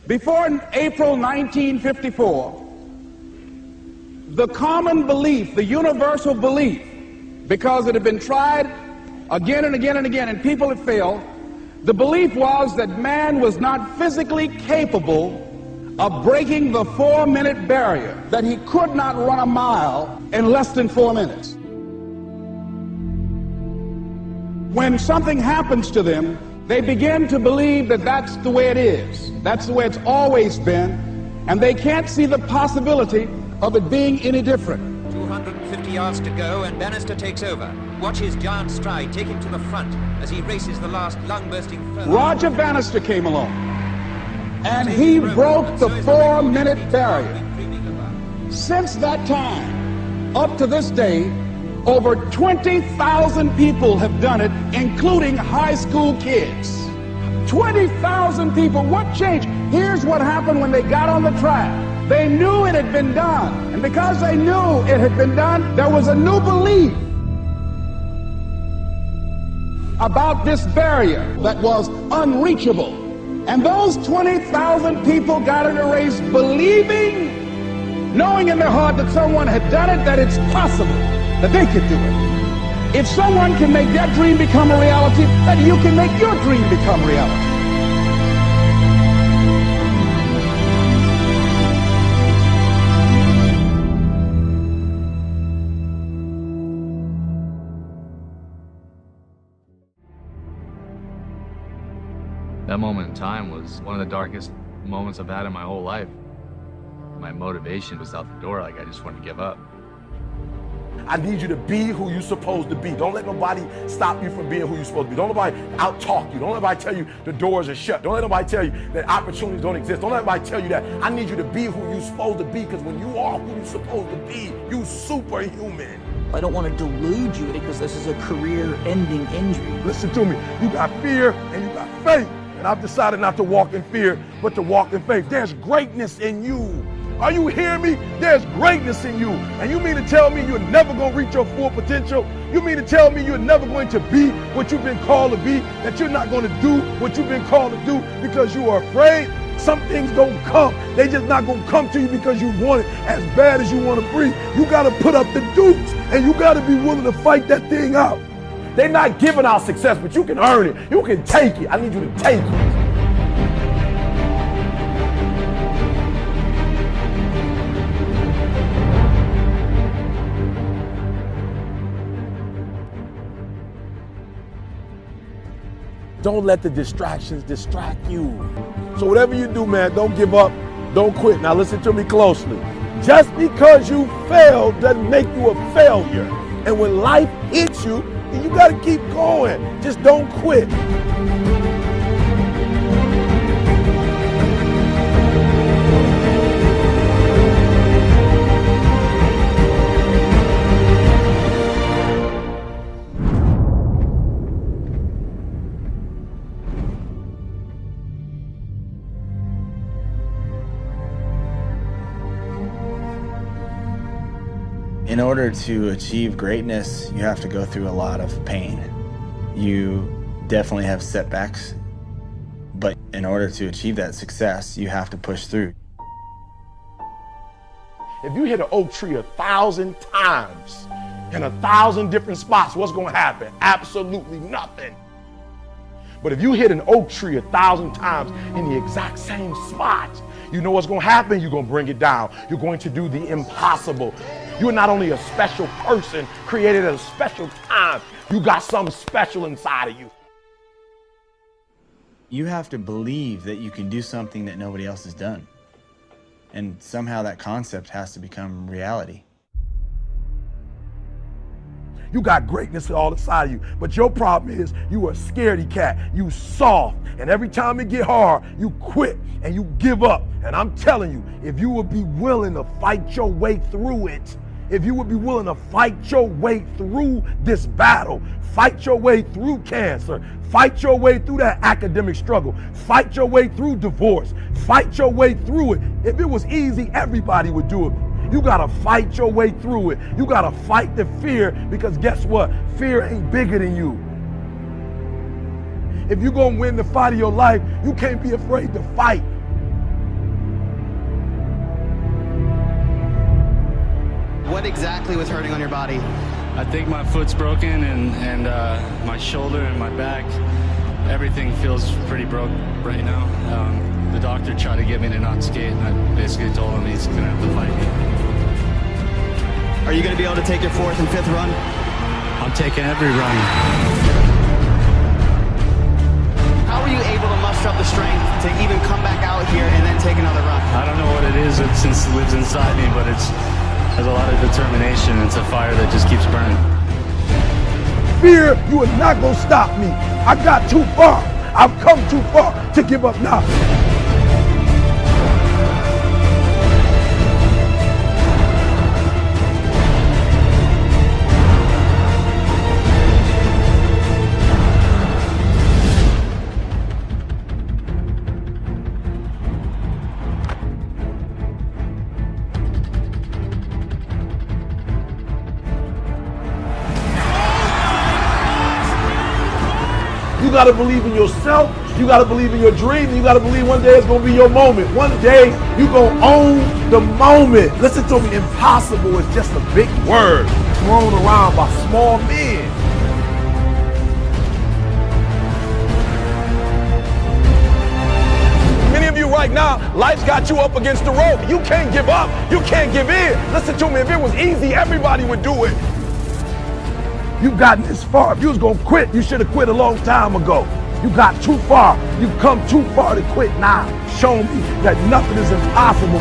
Before April 1954, the common belief, the universal belief, because it had been tried again and again and again and people had failed, the belief was that man was not physically capable of breaking the 4-minute barrier, that he could not run a mile in less than 4 minutes. When something happens to them, they begin to believe that that's the way it is. That's the way it's always been, and they can't see the possibility of it being any different. 250 yards to go, and Bannister takes over. Watch his giant stride take him to the front as he races the last lung-bursting furlong. Roger Bannister came along, and he broke the 4-minute barrier. Since that time, up to this day, over 20,000 people have done it, including high school kids. 20,000 people. What changed? Here's what happened when they got on the track. They knew it had been done. And because they knew it had been done, there was a new belief about this barrier that was unreachable. And those 20,000 people got in a race believing, knowing in their heart that someone had done it, that it's possible that they could do it. If someone can make their dream become a reality, then you can make your dream become reality. That moment in time was one of the darkest moments I've had in my whole life. My motivation was out the door, like I just wanted to give up. I need you to be who you're supposed to be. Don't let nobody stop you from being who you're supposed to be. Don't let nobody out-talk you. Don't let nobody tell you the doors are shut. Don't let nobody tell you that opportunities don't exist. Don't let nobody tell you that. I need you to be who you're supposed to be, because when you are who you're supposed to be, you're superhuman. I don't want to delude you because this is a career-ending injury. Listen to me. You got fear and you got faith. And I've decided not to walk in fear, but to walk in faith. There's greatness in you. Are you hearing me? There's greatness in you. And you mean to tell me you're never going to reach your full potential? You mean to tell me you're never going to be what you've been called to be? That you're not going to do what you've been called to do because you are afraid? Some things don't come. They just not going to come to you because you want it as bad as you want to breathe. You got to put up the dukes, and you got to be willing to fight that thing out. They're not giving out success, but you can earn it. You can take it. I need you to take it. Don't let the distractions distract you. So whatever you do, man, don't give up. Don't quit. Now listen to me closely. Just because you failed doesn't make you a failure. And when life hits you, you got to keep going. Just don't quit. In order to achieve greatness, you have to go through a lot of pain. You definitely have setbacks, but in order to achieve that success, you have to push through. If you hit an oak tree 1,000 times in 1,000 different spots, what's going to happen? Absolutely nothing. But if you hit an oak tree 1,000 times in the exact same spot, you know what's going to happen? You're going to bring it down. You're going to do the impossible. You're not only a special person created at a special time, you got something special inside of you. You have to believe that you can do something that nobody else has done. And somehow that concept has to become reality. You got greatness all inside of you, but your problem is you a scaredy cat. You soft, and every time it get hard, you quit and you give up. And I'm telling you, if you would be willing to fight your way through it, if you would be willing to fight your way through this battle, fight your way through cancer, fight your way through that academic struggle, fight your way through divorce, fight your way through it. If it was easy, everybody would do it. You gotta fight your way through it. You gotta fight the fear, because guess what? Fear ain't bigger than you. If you're gonna win the fight of your life, you can't be afraid to fight. What exactly was hurting on your body? I think my foot's broken and my shoulder and my back, everything feels pretty broke right now. The doctor tried to get me to not skate, and I basically told him he's gonna have to fight me. Are you gonna be able to take your 4th and 5th run? I'm taking every run. How were you able to muster up the strength to even come back out here and then take another run? I don't know what it is since it lives inside me, but there's a lot of determination. It's a fire that just keeps burning. Fear, you are not gonna stop me. I got too far. I've come too far to give up now. You gotta believe in yourself, you gotta believe in your dream, you gotta believe one day it's gonna be your moment. One day you gonna own the moment. Listen to me, impossible is just a big word thrown around by small men. Many of you right now, life's got you up against the rope. You can't give up, you can't give in. Listen to me, if it was easy, everybody would do it. You've gotten this far. If you was gonna quit, you should have quit a long time ago. You got too far. You've come too far to quit now. Show me that nothing is impossible